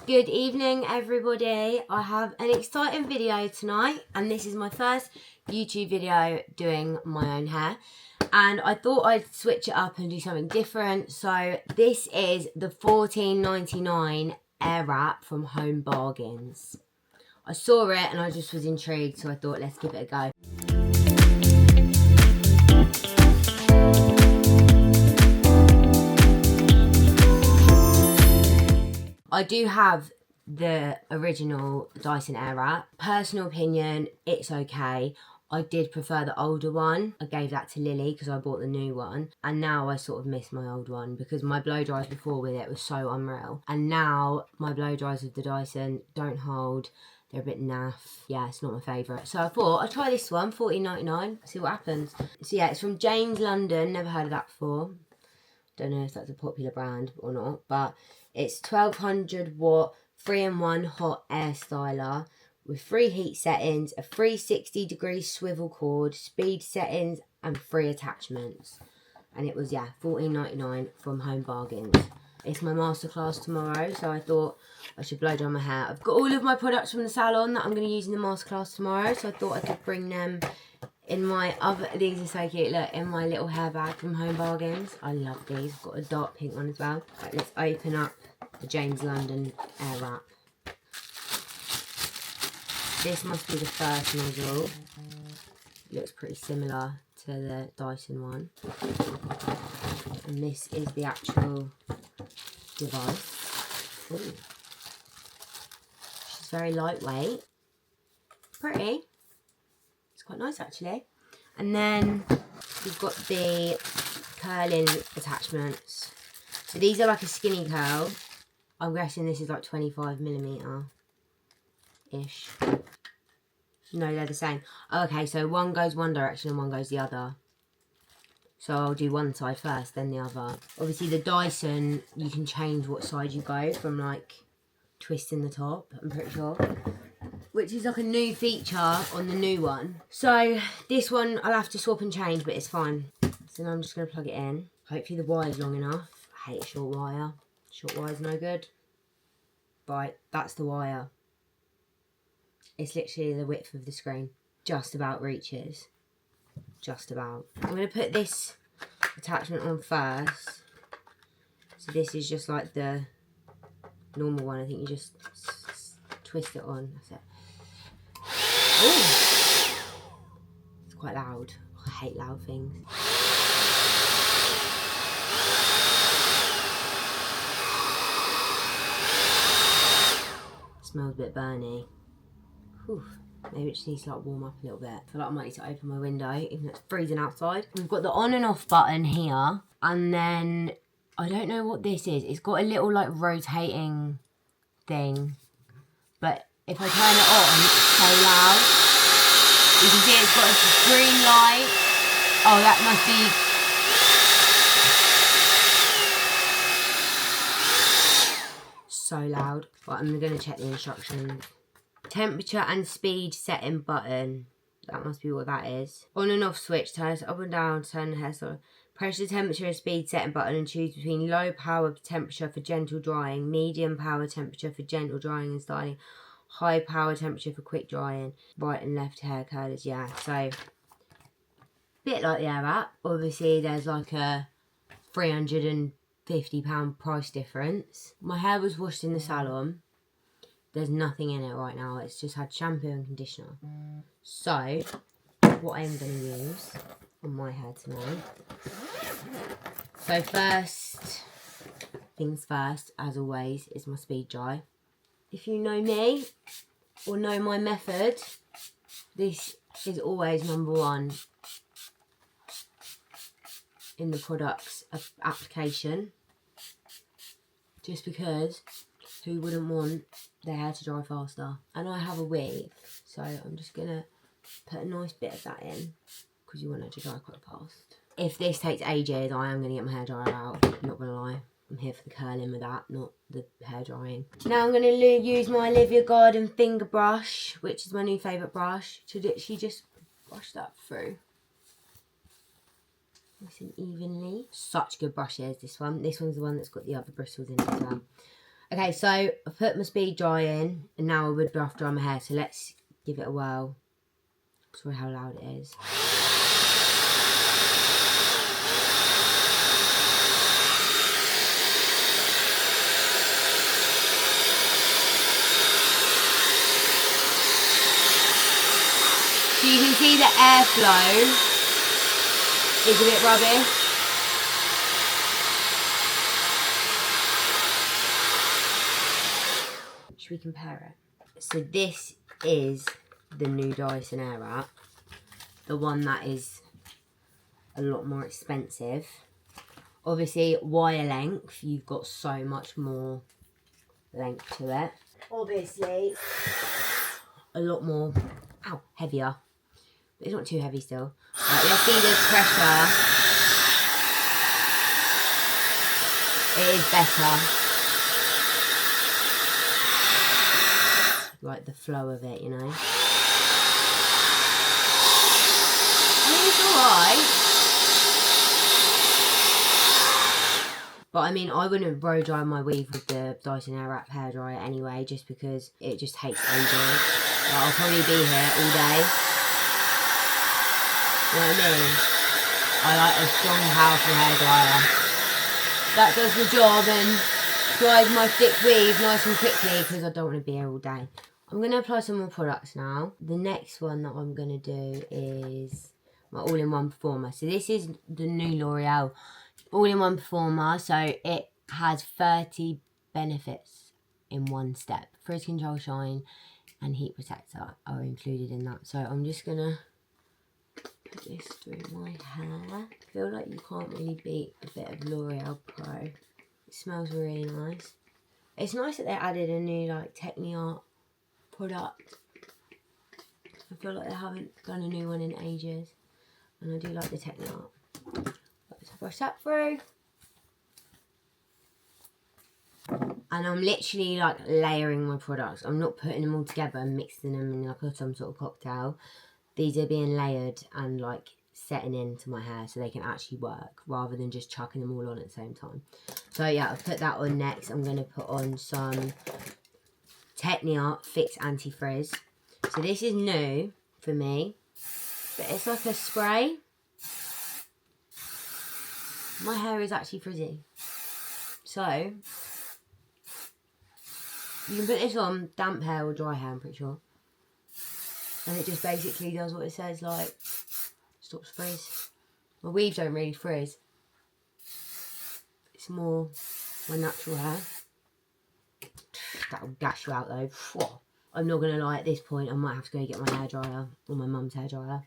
Good evening, everybody. I have an exciting video tonight, and this is my first YouTube video doing my own hair. And I thought I'd switch it up and do something different. So this is the $14.99 air wrap from Home Bargains. I saw it and I just was intrigued, so I thought let's give it a go. I do have the original Dyson Airwrap. Personal opinion, it's okay. I did prefer the older one. I gave that to Lily because I bought the new one. And now I sort of miss my old one because my blow dries before with it was so unreal. And now my blow dries with the Dyson don't hold. They're a bit naff. Yeah, it's not my favourite. So I thought I'd try this one, $14.99, see what happens. So yeah, it's from James London. Never heard of that before. Don't know if that's a popular brand or not, but it's 1200 watt 3-in-1 hot air styler with 3 heat settings, a 360-degree swivel cord, speed settings and 3 attachments. And it was, yeah, $14.99 from Home Bargains. It's my masterclass tomorrow, so I thought I should blow dry my hair. I've got all of my products from the salon that I'm going to use in the masterclass tomorrow, so I thought I could bring them in my other, these are so cute, look, in my little hair bag from Home Bargains. I love these. I've got a dark pink one as well. Right, let's open up the James London air wrap. This must be the first nozzle. Looks pretty similar to the Dyson one. And this is the actual device. Ooh. She's very lightweight. Pretty. Quite nice actually. And then we've got the curling attachments. So these are like a skinny curl. I'm guessing this is like 25mm ish. No, they're the same. Okay, so one goes one direction and one goes the other. So I'll do one side first, then the other. Obviously the Dyson, you can change what side you go from, like twisting the top, I'm pretty sure. Which is like a new feature on the new one. So this one I'll have to swap and change, but it's fine. So now I'm just going to plug it in. Hopefully the wire's long enough. I hate a short wire. Short wire's no good. Right, that's the wire. It's literally the width of the screen. Just about reaches. Just about. I'm going to put this attachment on first. So this is just like the normal one. I think you just twist it on. That's it. Ooh. It's quite loud. I hate loud things. It smells a bit burny. Whew. Maybe it just needs to like warm up a little bit. I feel like I might need to open my window, even though it's freezing outside. We've got the on and off button here. And then, I don't know what this is. It's got a little like rotating thing. But if I turn it on, it's so loud. You can see it's got a green light. Oh, that must be so loud. But I'm going to check the instructions. Temperature and speed setting button. That must be what that is. On and off switch. Turn it up and down. Turn the hair so. Press the temperature and speed setting button and choose between low power temperature for gentle drying, medium power temperature for gentle drying and styling, high power temperature for quick drying, right and left hair curlers. Yeah, so bit like the air wrap. Obviously there's like a £350 price difference. My hair was washed in the salon. There's nothing in it right now. It's just had shampoo and conditioner. So what I'm going to use on my hair tonight. So first things first, as always, is my speed dry. If you know me or know my method, this is always number one in the product's application. Just because who wouldn't want their hair to dry faster? And I have a weave, so I'm just going to put a nice bit of that in because you want it to dry quite fast. If this takes ages, I am going to get my hair dryer out, not going to lie. I'm here for the curling with that, not the hair drying. Now I'm going to use my Olivia Garden finger brush, which is my new favourite brush, to literally just brush that through. Nice and evenly. Such good brushes, this one. This one's the one that's got the other bristles in it as well. Okay, so I put my speed dry in, and now I would rough dry my hair. So let's give it a whirl. Sorry how loud it is. So you can see the airflow is a bit rubbish. Should we compare it? So this is the new Dyson Airwrap, the one that is a lot more expensive. Obviously, wire length, you've got so much more length to it. Obviously, a lot more, heavier. But it's not too heavy still. Right, let's see the pressure. It is better. Like the flow of it, you know. I mean, it's alright. But I mean, I wouldn't blow dry my weave with the Dyson Airwrap hairdryer anyway, just because it just takes ages. Like, I'll probably be here all day. You know what I mean? I like a strong, powerful hairdryer that does the job and dries my thick weave nice and quickly, because I don't want to be here all day. I'm going to apply some more products now. The next one that I'm going to do is my all-in-one performer. So this is the new L'Oreal all-in-one performer. So it has 30 benefits in one step. Frizz control, shine and heat protector are included in that. So I'm just going to put this through my hair. I feel like you can't really beat a bit of L'Oreal Pro. It smells really nice. It's nice that they added a new like Techniart product. I feel like they haven't done a new one in ages, and I do like the Techniart. Let's brush that through, and I'm literally like layering my products. I'm not putting them all together and mixing them in like some sort of cocktail. These are being layered and like setting into my hair so they can actually work, rather than just chucking them all on at the same time. So yeah, I've put that on next. I'm going to put on some Techniart Fix Anti-Frizz. So this is new for me, but it's like a spray. My hair is actually frizzy, so you can put this on damp hair or dry hair, I'm pretty sure, and it just basically does what it says, like stops frizz. My weaves don't really frizz, it's more my natural hair. That'll gash you out though. I'm not gonna lie, at this point I might have to go get my hairdryer, or my mum's hairdryer,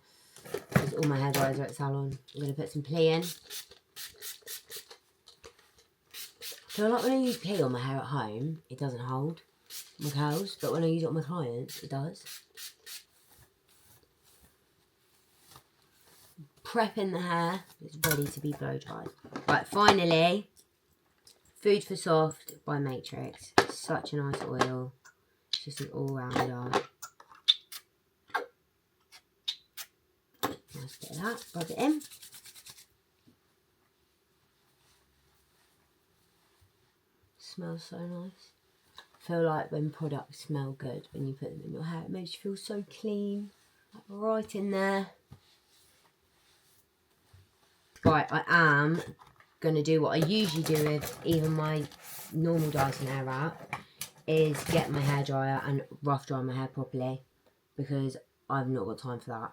because all my hairdryers are at the salon. I'm gonna put some plee in. I feel like when I use plee on my hair at home, it doesn't hold my curls, but when I use it on my clients, it does. Prepping the hair, it's ready to be blow dried. Right, finally, Food for Soft by Matrix. Such a nice oil. It's just an all-rounder. Nice bit of that. Rub it in. Smells so nice. I feel like when products smell good, when you put them in your hair, it makes you feel so clean. Like right in there. Right, I am going to do what I usually do with even my normal Dyson Airwrap, is get my hairdryer and rough dry my hair properly, because I've not got time for that.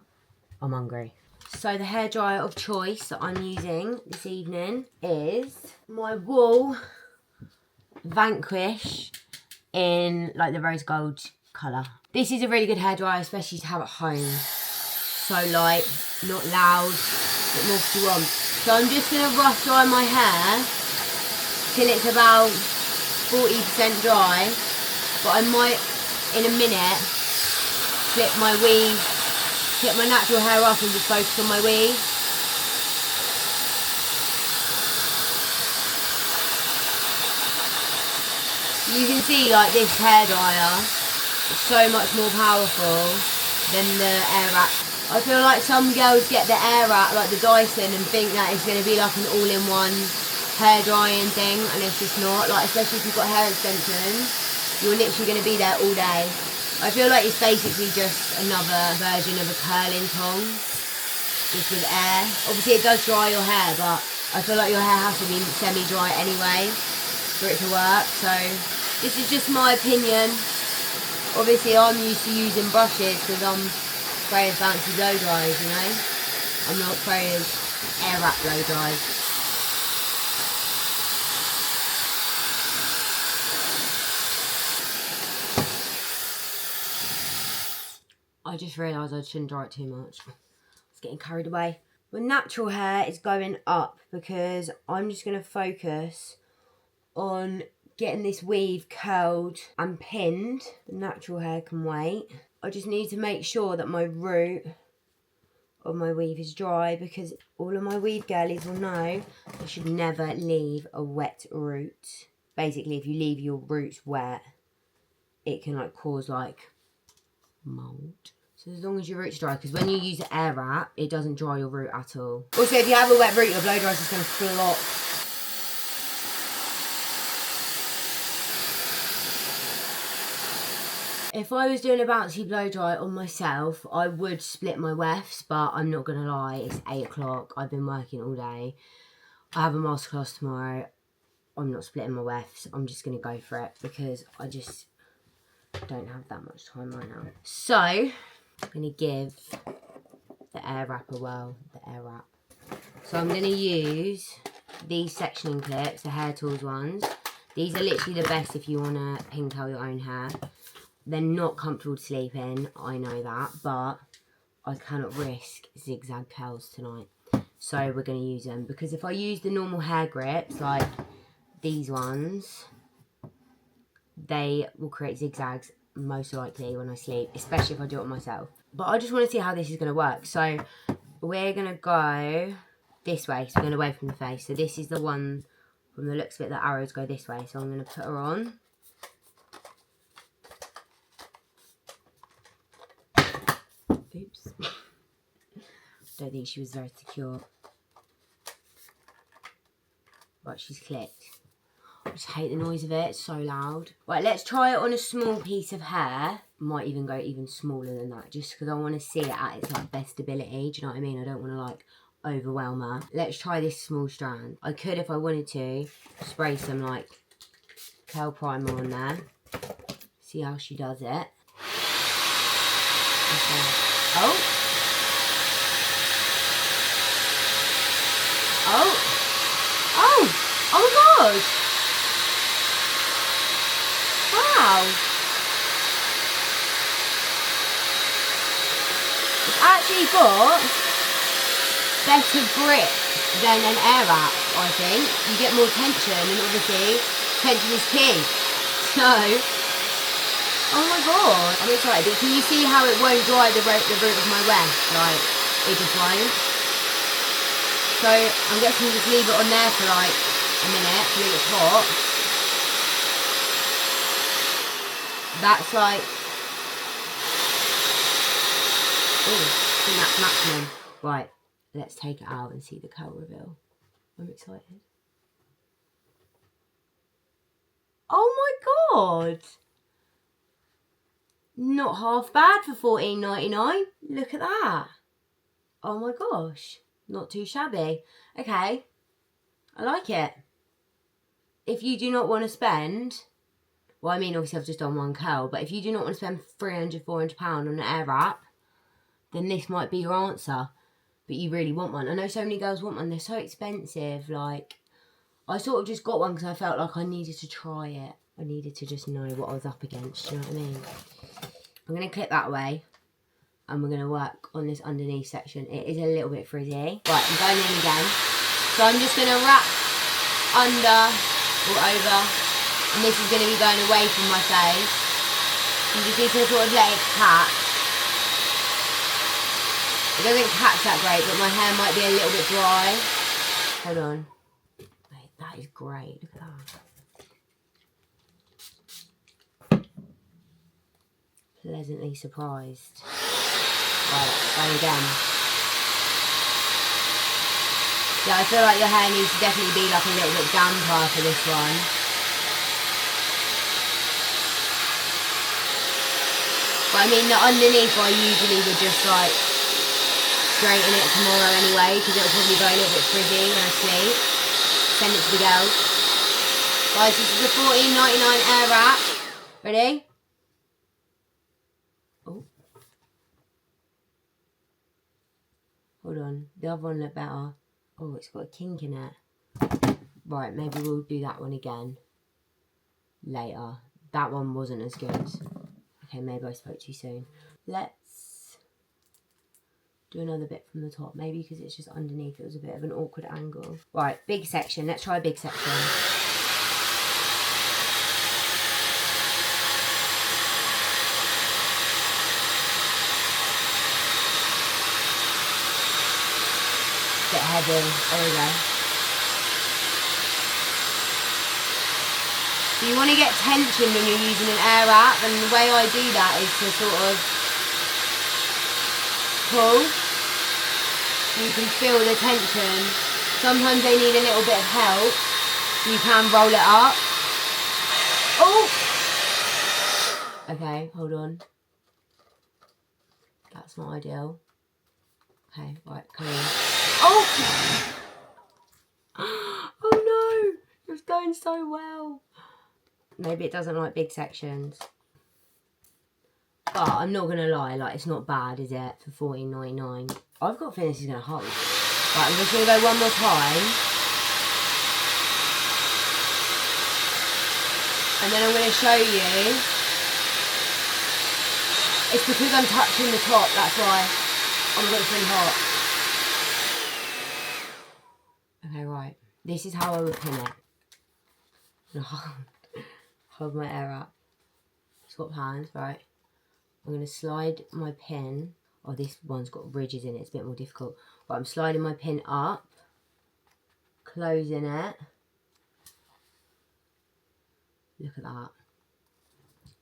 I'm hungry. So the hairdryer of choice that I'm using this evening is my Wool Vanquish in like the rose gold colour. This is a really good hairdryer, especially to have at home. So light, not loud, what more do you want? So I'm just going to rough dry my hair till it's about 40% dry, but I might in a minute flip my weave, flip my natural hair off and just focus on my weave. You can see like this hairdryer is so much more powerful than the Airwrap. I feel like some girls get the Airwrap, like the Dyson, and think that it's going to be like an all-in-one hair drying thing, and it's just not. Like, especially if you've got hair extensions, you're literally going to be there all day. I feel like it's basically just another version of a curling tong, just with air. Obviously it does dry your hair, but I feel like your hair has to be semi-dry anyway for it to work. So this is just my opinion. Obviously I'm used to using brushes because I'm Freyas Bouncy Blowdries, you know. I'm not Freyas Air Wrap Blowdries. I just realised I shouldn't dry it too much. It's getting carried away. My natural hair is going up because I'm just going to focus on getting this weave curled and pinned. The natural hair can wait. I just need to make sure that my root of my weave is dry, because all of my weave girlies will know you should never leave a wet root. Basically, if you leave your roots wet, it can like cause like mould. So as long as your root's dry, because when you use the air wrap, it doesn't dry your root at all. Also, if you have a wet root, your blow dry is just going to flop. If I was doing a bouncy blow dry on myself, I would split my wefts, but I'm not going to lie, it's 8 o'clock. I've been working all day. I have a masterclass tomorrow. I'm not splitting my wefts. I'm just going to go for it because I just don't have that much time right now. So I'm going to give the air wrap a whirl, the air wrap. So I'm going to use these sectioning clips, the Hair Tools ones. These are literally the best if you want to pigtail your own hair. They're not comfortable to sleep in, I know that, but I cannot risk zigzag curls tonight. So we're going to use them, because if I use the normal hair grips, like these ones, they will create zigzags most likely when I sleep, especially if I do it on myself. But I just want to see how this is going to work. So we're going to go this way, so we're going away from the face. So this is the one, from the looks of it, the arrows go this way. So I'm going to put her on. Oops. Don't think she was very secure. Right, she's clicked. I just hate the noise of it, it's so loud. Right, let's try it on a small piece of hair. Might even go even smaller than that, just because I want to see it at its like best ability. Do you know what I mean? I don't want to like overwhelm her. Let's try this small strand. I could, if I wanted to, spray some like curl primer on there. See how she does it. Okay. Oh! Oh! Oh! Oh my god! Wow! It's actually got better grip than an air wrap, I think. You get more tension, and obviously tension is key. So, oh my god, I'm excited. Can you see how it won't dry the root of my weft? Like, it just won't. So I'm guessing just leave it on there for like a minute till it's hot. That's like, oh, I think that's maximum. Right, let's take it out and see the curl reveal. I'm excited. Oh my god! Not half bad for $14.99. Look at that. Oh my gosh. Not too shabby. Okay. I like it. If you do not want to spend, well, I mean, obviously I've just done one curl, but if you do not want to spend £300, £400 on an air wrap, then this might be your answer. But you really want one. I know so many girls want one. They're so expensive. Like, I sort of just got one because I felt like I needed to try it. I needed to just know what I was up against. Do you know what I mean? I'm going to clip that away. And we're going to work on this underneath section. It is a little bit frizzy. Right, I'm going in again. So I'm just going to wrap under or over. And this is going to be going away from my face. You just need to sort of let it catch. It doesn't catch that great, but my hair might be a little bit dry. Hold on. Wait, that is great. Look at that. Pleasantly surprised. Right, going again. Yeah, I feel like your hair needs to definitely be like a little bit damper for this one. But I mean, the underneath I usually would just like straighten it tomorrow anyway, because it'll probably go a little bit frizzy when I sleep. Send it to the girls. Guys, this is a $14.99 air wrap. Ready? Oh. Hold on. The other one looked better. Oh, it's got a kink in it. Right, maybe we'll do that one again later. That one wasn't as good. Okay, maybe I spoke too soon. Let's do another bit from the top. Maybe because it's just underneath, it was a bit of an awkward angle. Right, big section. Let's try a big section. Bit heavy. There we go. So you want to get tension when you're using an air wrap, and the way I do that is to sort of pull. You can feel the tension. Sometimes they need a little bit of help. You can roll it up. Oh! Okay, hold on. That's not ideal. Okay, right, clean. Oh! Oh no! It was going so well. Maybe it doesn't like big sections. But I'm not going to lie, like, it's not bad, is it, for $14.99. I've got a feeling this is going to hold. Right, I'm just going to go one more time. And then I'm going to show you. It's because I'm touching the top, that's why. Oh my god, it's really hot. Okay, right. This is how I would pin it. Hold my air up. Swap hands, right. I'm going to slide my pin. Oh, this one's got ridges in it. It's a bit more difficult. But I'm sliding my pin up. Closing it. Look at that.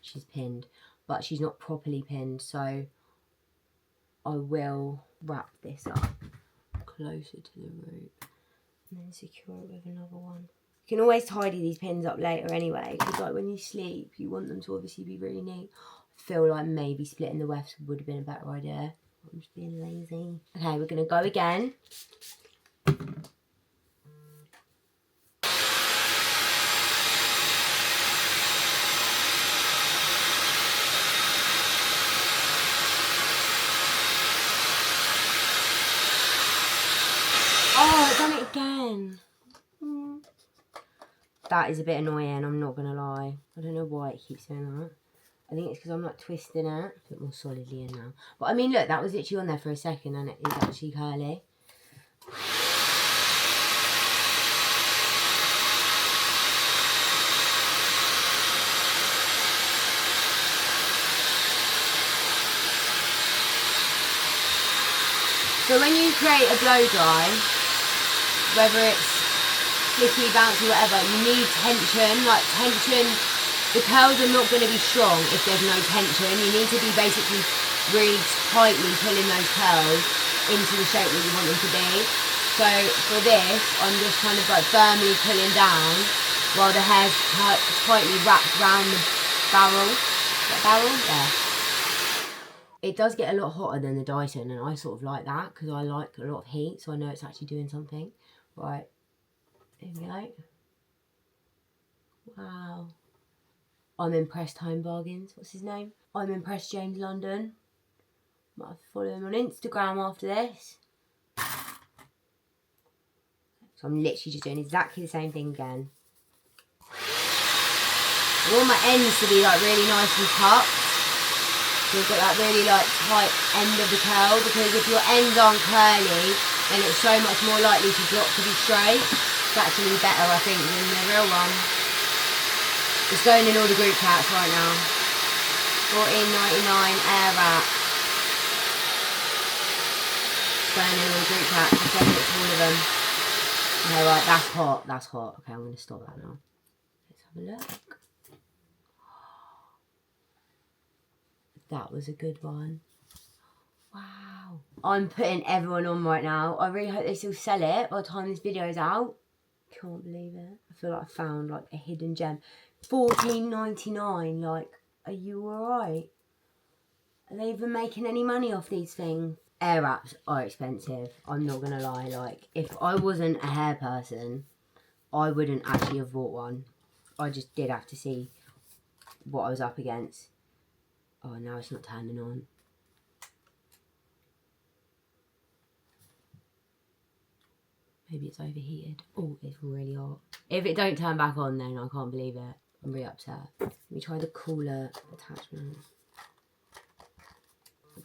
She's pinned. But she's not properly pinned. So I will wrap this up closer to the root. And then secure it with another one. You can always tidy these pins up later anyway. Because like when you sleep, you want them to obviously be really neat. I feel like maybe splitting the wefts would have been a better idea. I'm just being lazy. Okay, we're going to go again. Oh, I've done it again. That is a bit annoying, I'm not going to lie. I don't know why it keeps doing that. I think it's because I'm like twisting it a bit more solidly in now. But I mean, look, that was literally on there for a second and it is actually curly. So when you create a blow dry, whether it's flicky, bouncy, whatever, you need tension, like tension. The curls are not going to be strong if there's no tension. You need to be basically really tightly pulling those curls into the shape that you want them to be. So for this, I'm just kind of like firmly pulling down while the hair's tightly wrapped around the barrel. Is that barrel? Yeah. It does get a lot hotter than the Dyson, and I sort of like that because I like a lot of heat, so I know it's actually doing something. Right, here we go. Wow. I'm impressed Home Bargains. What's his name? I'm impressed James London. Might have to follow him on Instagram after this. So I'm literally just doing exactly the same thing again. I want my ends to be like really nice and tucked. So you've got that really like tight end of the curl, because if your ends aren't curly, then it's so much more likely to drop to be straight. It's actually better, I think, than the real one. It's going in all the group chats right now. $14.99 air wrap. It's going in all the group chats. I'm sending it to all of them. Okay, right, that's hot. That's hot. Okay, I'm going to stop that now. Let's have a look. That was a good one. Wow. Ow. I'm putting everyone on right now. I really hope they still sell it by the time this video is out. Can't believe it. I feel like I found like a hidden gem. $14.99. Like, are you alright? Are they even making any money off these things? Air wraps are expensive. I'm not gonna lie. Like, if I wasn't a hair person, I wouldn't actually have bought one. I just did have to see what I was up against. Oh, now it's not turning on. Maybe it's overheated. Oh, it's really hot. If it don't turn back on, then I can't believe it. I'm really upset. Let me try the cooler attachment.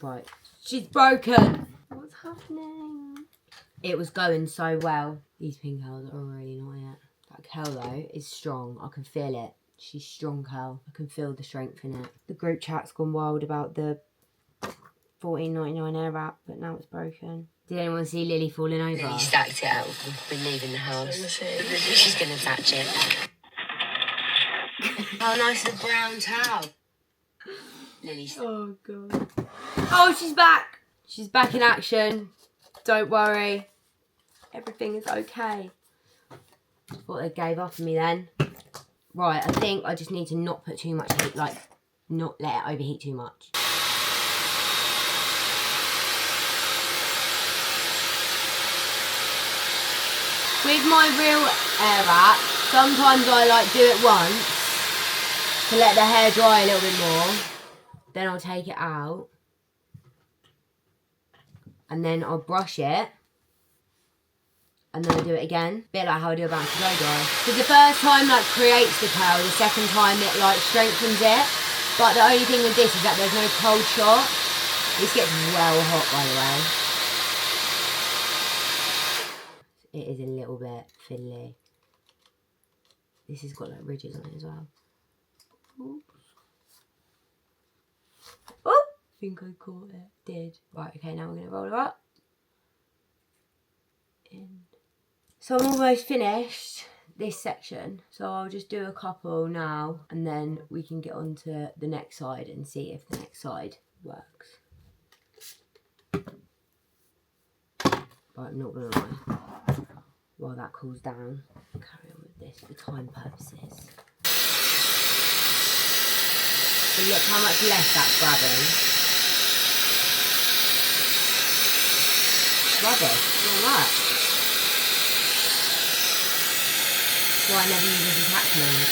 Right. She's broken. What's happening? It was going so well. These pink curls are really not yet. That curl though is strong. I can feel it. She's strong curl. I can feel the strength in it. The group chat's gone wild about the $14.99 air wrap, but now it's broken. Did anyone see Lily falling over? Lily stacked it out. We're leaving the house. She's going to touch it. How nice is the brown towel? Lily's... Oh, God. Oh, she's back. She's back in action. Don't worry. Everything is okay. Thought they gave up on me then. Right, I think I just need to not put too much heat, like, not let it overheat too much. With my real air wrap, sometimes I like do it once to let the hair dry a little bit more. Then I'll take it out. And then I'll brush it. And then I do it again. Bit like how I do a Bouncy Blowdry. Because the first time like creates the curl, the second time it like strengthens it. But the only thing with this is that there's no cold shot. This gets well hot, by the way. It is a little bit fiddly. This has got like ridges on it as well. Oops. Oh! I think I caught it. Did. Right, okay, now we're going to roll her up. In. So I'm almost finished this section. So I'll just do a couple now and then we can get on to the next side and see if the next side works. Right, I'm not going to lie. While that cools down, I'll carry on with this for time purposes. But look how much less that's grabbing. Rubbish, all that. So I never use this attachment.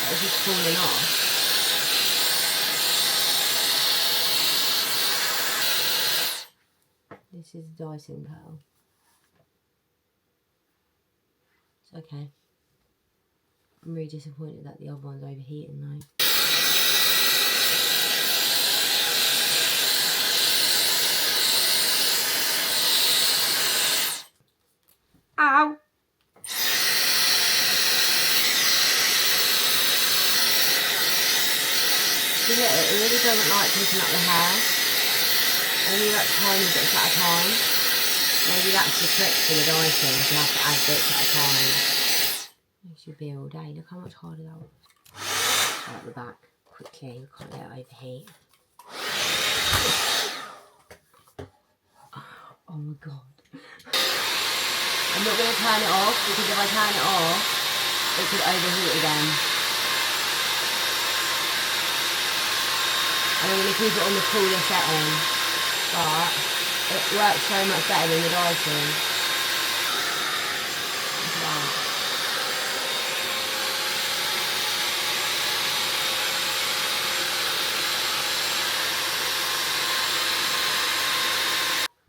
It's just falling off. This is Dyson curl. It's okay. I'm really disappointed that the other one's overheating though. Ow! See, look, it really doesn't like picking up the hair. Only like tiny bits at a time. Maybe that's the trick for the Dyson, you have to add bits at a time. It should be all day. Look how much harder that was. Right at the back, quickly, can't let it overheat. Oh my god. I'm not going to turn it off because if I turn it off, it could overheat again. And I'm going to keep it on the cooler setting, but it works so much better than the Dyson. Wow.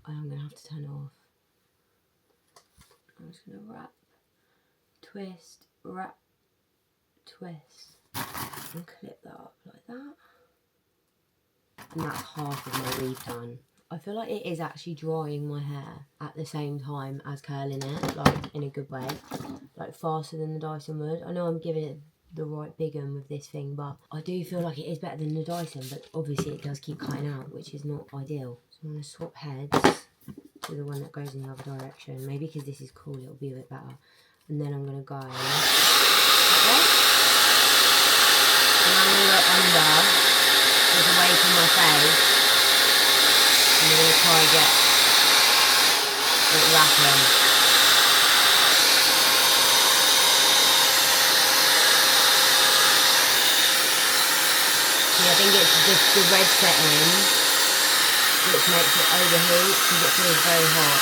I'm going to have to turn it off. I'm just going to wrap, twist, wrap, twist, and clip that up like that. And that's half of my weave done. I feel like it is actually drying my hair at the same time as curling it, like in a good way, like faster than the Dyson would. I know I'm giving it the right big one with this thing, but I do feel like it is better than the Dyson, but obviously it does keep cutting out, which is not ideal. So I'm going to swap heads, to the one that goes in the other direction. Maybe because this is cool, it'll be a bit better. And then I'm going to go like this. And I'm going to go under, just away from my face. And I'm going to try and get it wrapping. See, I think it's just the red setting which makes it overheat because it feels very hot.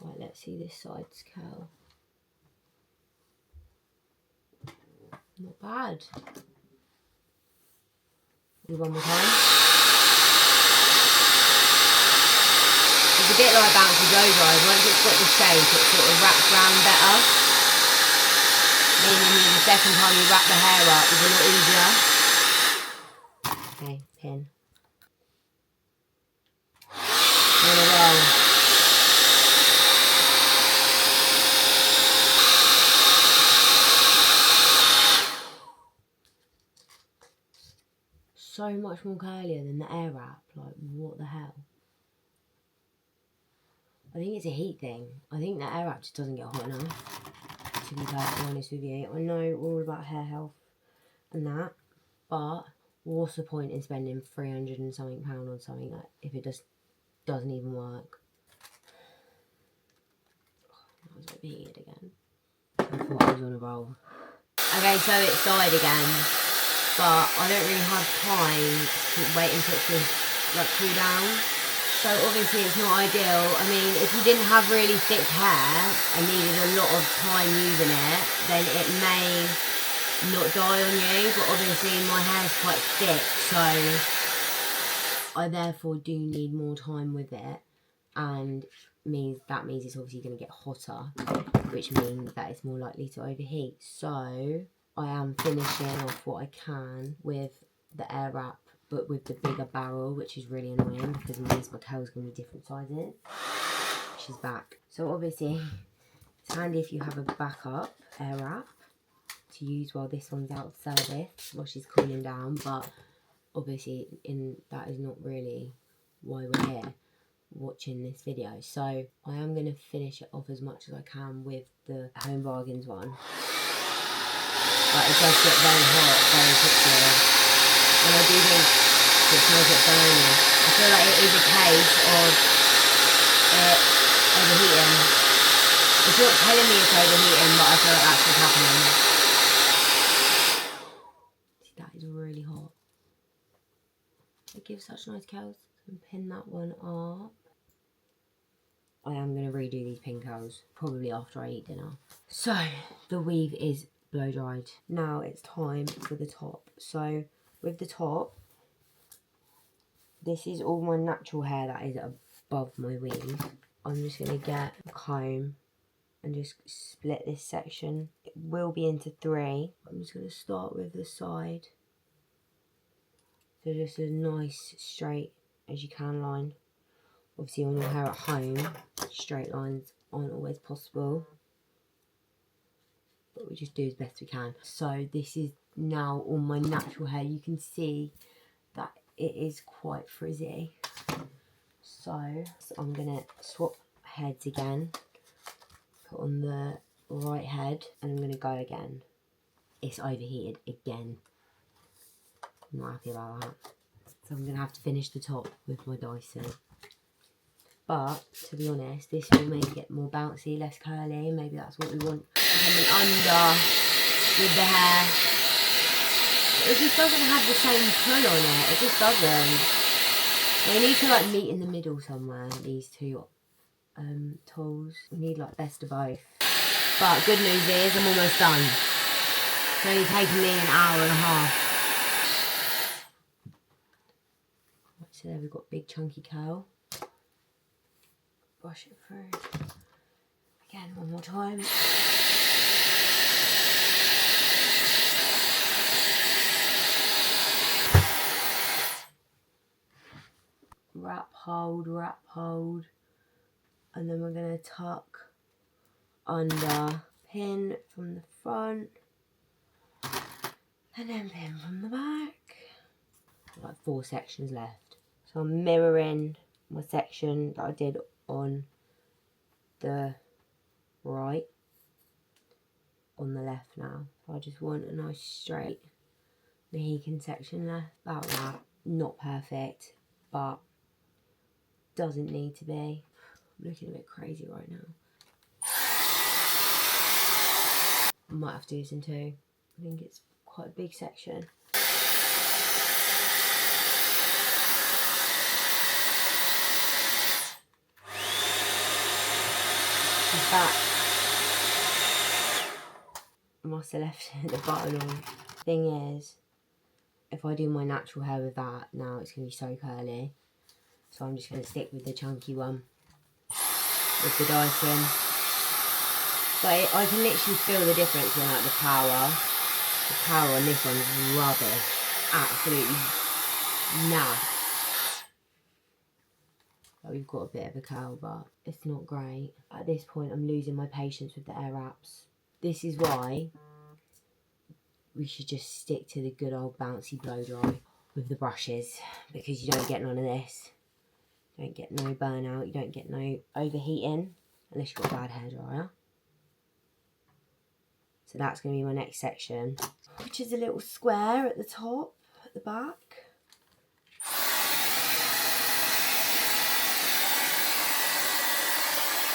Right, let's see this side's curl. Not bad. Do one more time. It's a bit like Bouncy Blowdry. Once it's got the shape, it sort of wraps round better. Meaning the second time you wrap the hair up is a lot easier. Okay, pin. Really well. So much more curlier than the air wrap. Like, what the hell? I think it's a heat thing. I think the air wrap just doesn't get hot enough, to be perfectly honest with you. I know all about hair health and that, but what's the point in spending £300 and something on something that if it just doesn't even work? I was overheated again. I thought I was on a roll. Okay, so it's died again, but I don't really have time to wait until it's like cool down. So obviously it's not ideal. I mean, if you didn't have really thick hair and needed a lot of time using it, then it may not dye on you, but obviously my hair is quite thick, so I therefore do need more time with it, and that means it's obviously going to get hotter, which means that it's more likely to overheat. So I am finishing off what I can with the air wrap, but with the bigger barrel, which is really annoying because it means my tail's going to be different sizes. She's back. So obviously it's handy if you have a backup air wrap to use while this one's out of service, while she's cooling down, but obviously that is not really why we're here watching this video. So I am going to finish it off as much as I can with the Home Bargains one, but it does get very hot very quickly, and I do think it smells like burning. I feel like it is a case of it overheating. It's not telling me it's overheating, but I feel like that's what's happening. See, that is really hot. It gives such nice curls. And pin that one up. I am going to redo these pin curls probably after I eat dinner. So the weave is blow dried. Now it's time for the top. So with the top, this is all my natural hair that is above my weave. I'm just going to get a comb and just split this section. It will be into 3. I'm just going to start with the side. So just a nice straight as you can line. Obviously on your hair at home, straight lines aren't always possible, but we just do as best we can. So this is now on my natural hair. You can see that it is quite frizzy. So I'm going to swap heads again, put on the right head, and I'm going to go again. It's overheated again. I'm not happy about that. So I'm going to have to finish the top with my Dyson. But, to be honest, this will make it more bouncy, less curly. Maybe that's what we want. Coming under with the hair. It just doesn't have the same pull on it. It just doesn't. They need to like meet in the middle somewhere, these two tools. We need like best of both. But good news is I'm almost done. It's only taken me an hour and a half. So there we've got big chunky curl. Brush it through. Again, one more time. Wrap, hold. And then we're going to tuck under, pin from the front, and then pin from the back. Like 4 sections left. So I'm mirroring my section that I did on the right on the left now. I just want a nice straight Mohican section there, about that. Not perfect, but doesn't need to be. I'm looking a bit crazy right now. I might have to do some too. I think it's quite a big section. In fact, I must have left the button on. Thing is, if I do my natural hair with that, now it's going to be so curly. So I'm just going to stick with the chunky one with the Dyson. But I can literally feel the difference in like the power. The power on this one is rubbish. Absolutely naff. We've got a bit of a curl, but it's not great. At this point, I'm losing my patience with the air wraps. This is why we should just stick to the good old bouncy blow dry with the brushes, because you don't get none of this. You don't get no burnout, you don't get no overheating, unless you've got a bad hairdryer. So that's going to be my next section, which is a little square at the top, at the back.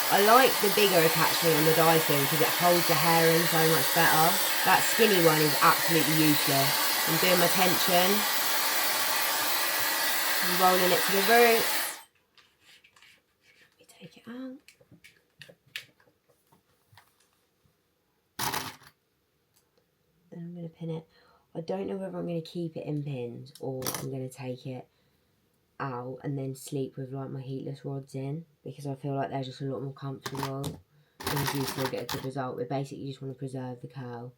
I like the bigger attachment on the Dyson because it holds the hair in so much better. That skinny one is absolutely useless. I'm doing my tension. I'm rolling it to the roots. Let me take it out. Then I'm going to pin it. I don't know whether I'm going to keep it in pins or I'm going to take it out and then sleep with like my heatless rods in, because I feel like they're just a lot more comfortable and you still get a good result. We basically just want to preserve the curl.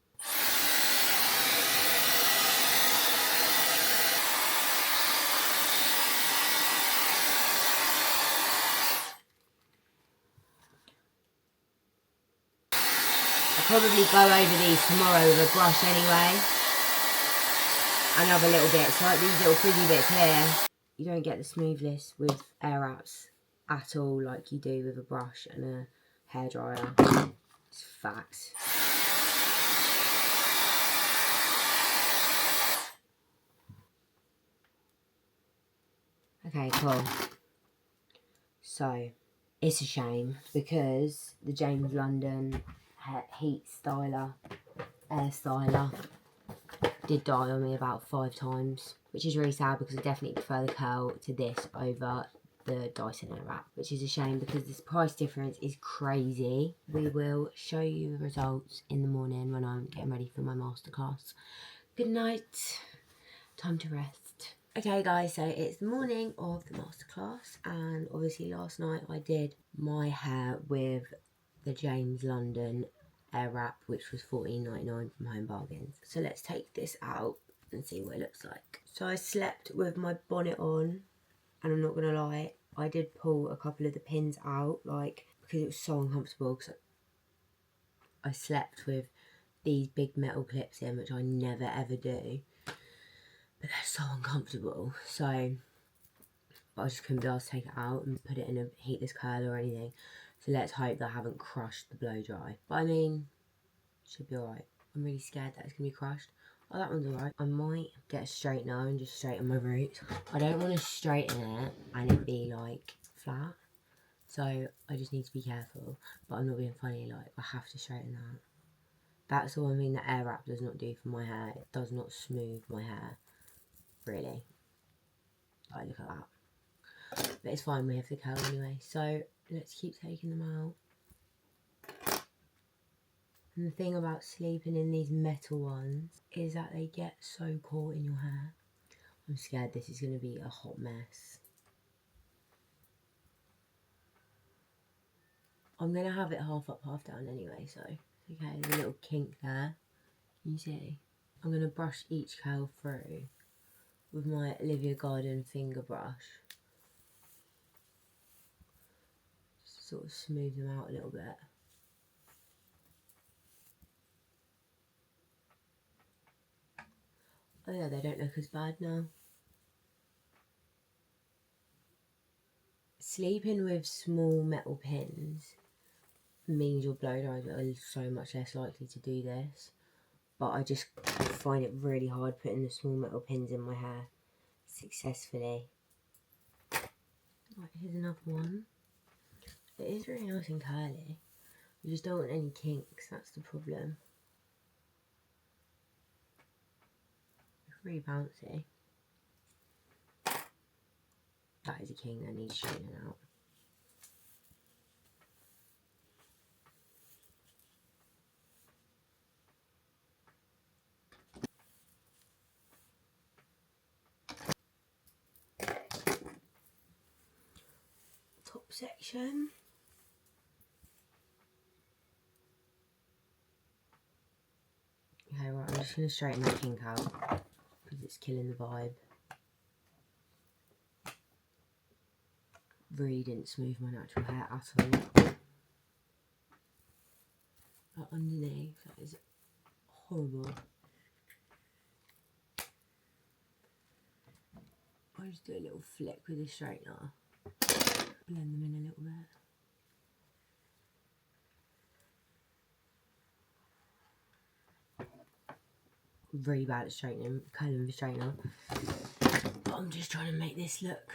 I'll probably go over these tomorrow with a brush anyway. Another little bit, so like these little frizzy bits here, you don't get the smoothness with air wraps at all like you do with a brush and a hairdryer. It's facts. Okay, cool. So, it's a shame because the James London heat styler, air styler, did die on me about 5 times, which is really sad because I definitely prefer the curl to this over the Dyson Airwrap, which is a shame because this price difference is crazy. We will show you the results in the morning when I'm getting ready for my masterclass. Good night. Time to rest. Okay guys, so it's the morning of the masterclass, and obviously last night I did my hair with the James London Airwrap, which was $14.99 from Home Bargains. So let's take this out and see what it looks like. So I slept with my bonnet on, and I'm not gonna lie, I did pull a couple of the pins out, like, because it was so uncomfortable, because I slept with these big metal clips in, which I never ever do, but they're so uncomfortable. So I just couldn't be able to take it out and put it in a heatless curler or anything. So let's hope that I haven't crushed the blow dry. But I mean, should be alright. I'm really scared that it's going to be crushed. Oh, that one's alright. I might get a straightener and just straighten my roots. I don't want to straighten it and it be like flat. So I just need to be careful. But I'm not being funny, like I have to straighten that. That's all I mean the Airwrap does not do for my hair. It does not smooth my hair. Really. Like, look at that. But it's fine, we have the curl anyway. So let's keep taking them out. And the thing about sleeping in these metal ones is that they get so caught in your hair. I'm scared this is going to be a hot mess. I'm going to have it half up, half down anyway, so okay, there's a little kink there. Can you see? I'm going to brush each curl through with my Olivia Garden finger brush. Just sort of smooth them out a little bit. Oh yeah, they don't look as bad now. Sleeping with small metal pins means your blow dries are so much less likely to do this. But I just find it really hard putting the small metal pins in my hair successfully. Right, here's another one. It is really nice and curly. You just don't want any kinks, that's the problem. It's really bouncy. That is a king that needs straightening out. Top section. Okay, right, I'm just going to straighten that kink out because it's killing the vibe. Really didn't smooth my natural hair at all. But underneath, that is horrible. I just do a little flick with the straightener. Blend them in a little bit. Really bad at straightening, curling with a straightener. But I'm just trying to make this look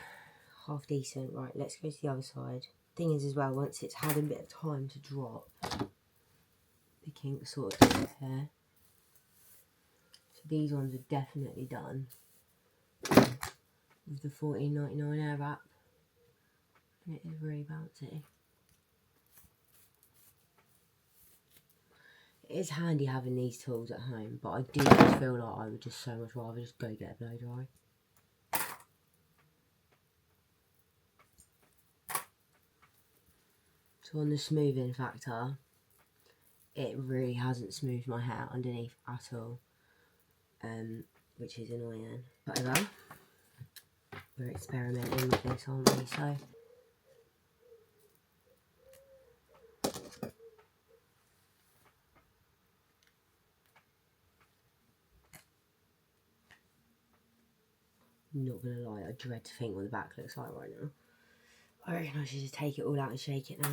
half decent. Right, let's go to the other side. Thing is as well, once it's had a bit of time to drop, the kink sort of disappear. So these ones are definitely done with the $14.99 air wrap. And it is really bouncy. It is handy having these tools at home, but I do just feel like I would just so much rather just go get a blow dry. So on the smoothing factor, it really hasn't smoothed my hair underneath at all, which is annoying. Whatever, we're experimenting with this, aren't we? So not gonna lie, I dread to think what the back looks like right now. I reckon I should just take it all out and shake it now.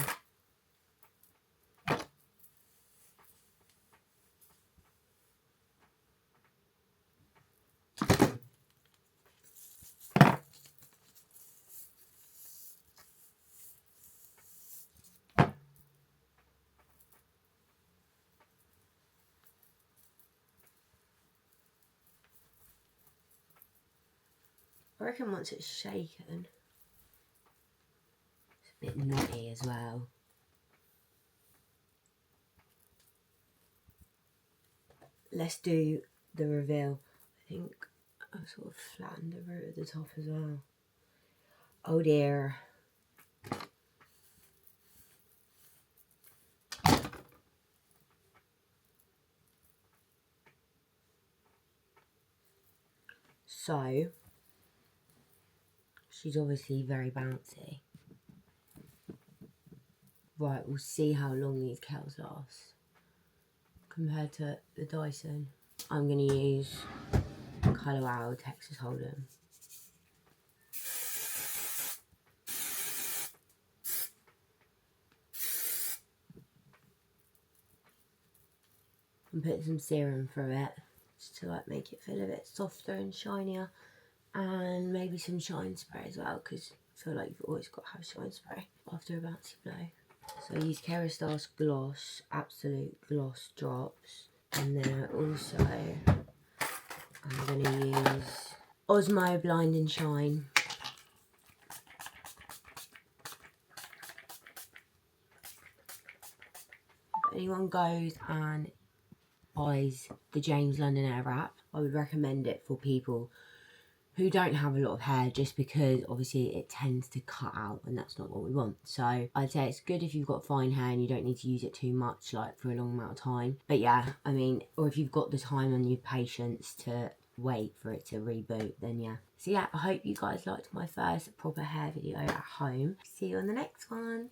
I reckon once it's shaken, it's a bit knotty as well. Let's do the reveal. I think I've sort of flattened the root at the top as well. Oh dear. So, she's obviously very bouncy. Right, we'll see how long these kettles last compared to the Dyson. I'm going to use Collabs Texas Hold'em. And put some serum through it just to like make it feel a bit softer and shinier, and maybe some shine spray as well, because I feel like you've always got to have shine spray after a bouncy blow. So I use Kerastase Gloss, Absolute Gloss drops, and then also I'm going to use Osmo Blind and Shine. If anyone goes and buys the James London Air Wrap, I would recommend it for people who don't have a lot of hair, just because obviously it tends to cut out and that's not what we want. So I'd say it's good if you've got fine hair and you don't need to use it too much, like for a long amount of time. But yeah, I mean, or if you've got the time and your patience to wait for it to reboot, then yeah. So yeah, I hope you guys liked my first proper hair video at home. See you on the next one.